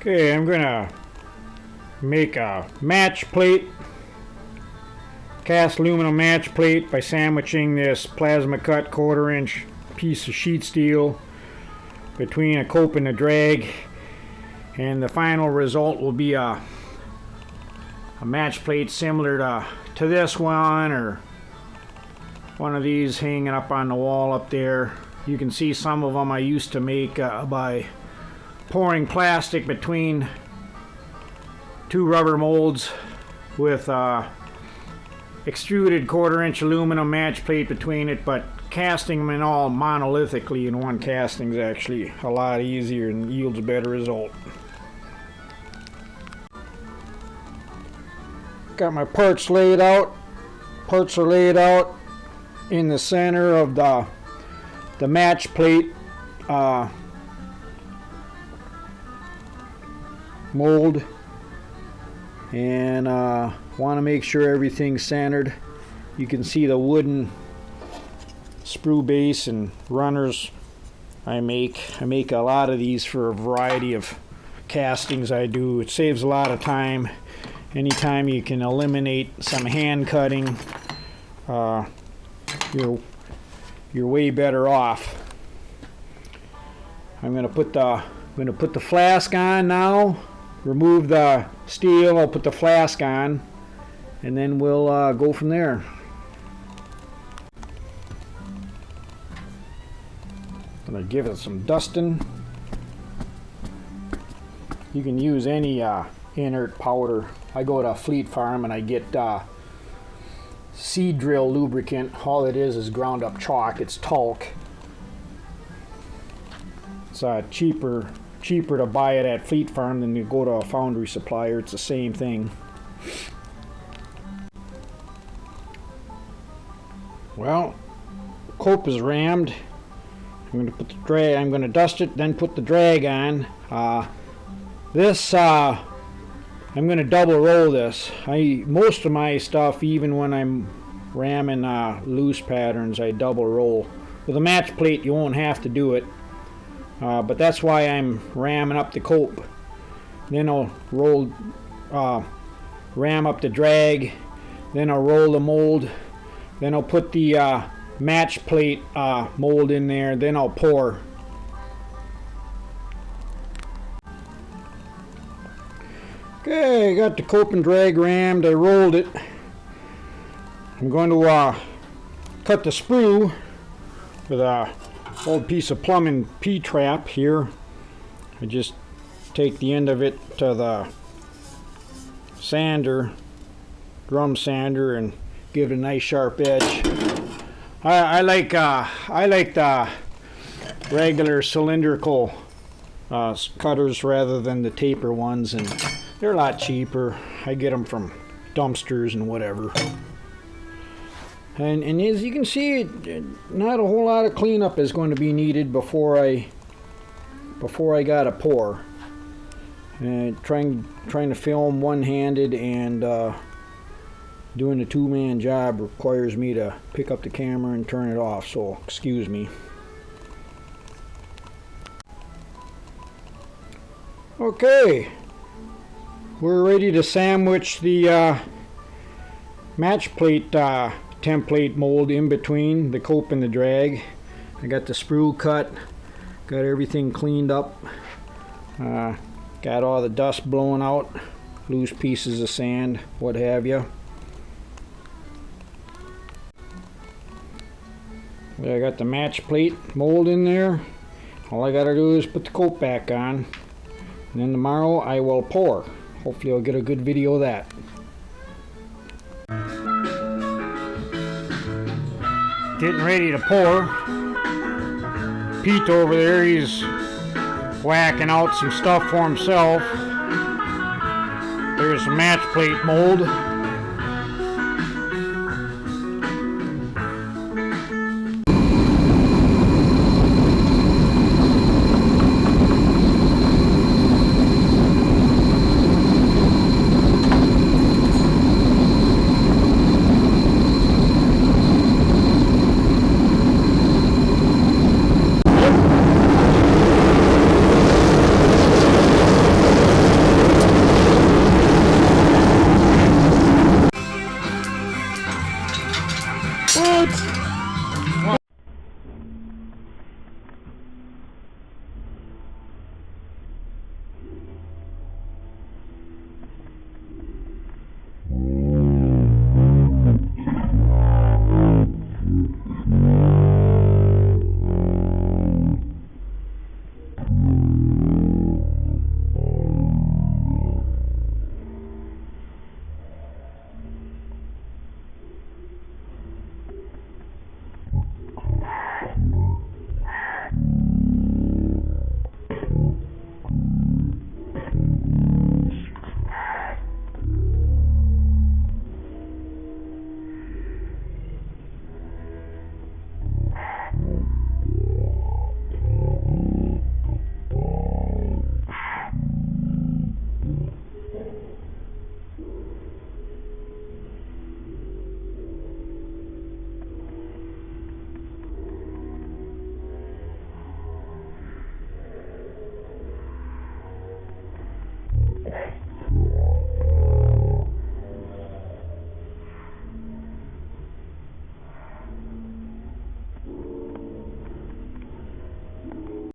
Okay, I'm gonna make a match plate, cast aluminum match plate, by sandwiching this plasma cut 1/4 inch piece of sheet steel between a cope and a drag, and the final result will be a match plate similar to this one, or one of these hanging up on the wall up there. You can see some of them I used to make by pouring plastic between two rubber molds with extruded 1/4 inch aluminum match plate between it, but casting them in all monolithically in one casting is actually a lot easier and yields a better result. Got my parts laid out. Parts are laid out in the center of the match plate mold, and want to make sure everything's centered. You can see the wooden sprue base and runners I make a lot of these for a variety of castings I do. It saves a lot of time. Anytime you can eliminate some hand cutting, you're way better off. I'm gonna put the flask on now. Remove the steel. I'll put the flask on, and then we'll go from there. I'm gonna give it some dusting. You can use any inert powder. I go to Fleet Farm and I get seed drill lubricant. All it is ground up chalk. It's talc. It's cheaper to buy it at Fleet Farm than to go to a foundry supplier. It's the same thing. Well, cope is rammed. I'm going to put the drag. I'm going to dust it, then put the drag on. I'm going to double roll this. Most of my stuff, even when I'm ramming loose patterns, I double roll. With a match plate, you won't have to do it. But that's why I'm ramming up the cope. Then I'll ram up the drag. Then I'll roll the mold. Then I'll put the match plate mold in there. Then I'll pour. Okay, I got the cope and drag rammed. I rolled it. I'm going to cut the sprue with a old piece of plumbing P-trap here. I just take the end of it to the sander, drum sander, and give it a nice sharp edge. I like the regular cylindrical cutters rather than the taper ones, and they're a lot cheaper. I get them from dumpsters and whatever. And as you can see, not a whole lot of cleanup is going to be needed before I got to pour. And trying to film one-handed and doing a two-man job requires me to pick up the camera and turn it off, so excuse me. Okay, we're ready to sandwich the match plate template mold in between the cope and the drag. I got the sprue cut, got everything cleaned up, got all the dust blown out, loose pieces of sand, what have you. I got the match plate mold in there. All I gotta do is put the cope back on, and then tomorrow I will pour. Hopefully I'll get a good video of that. Getting ready to pour. Pete over there, he's whacking out some stuff for himself. There's a match plate mold.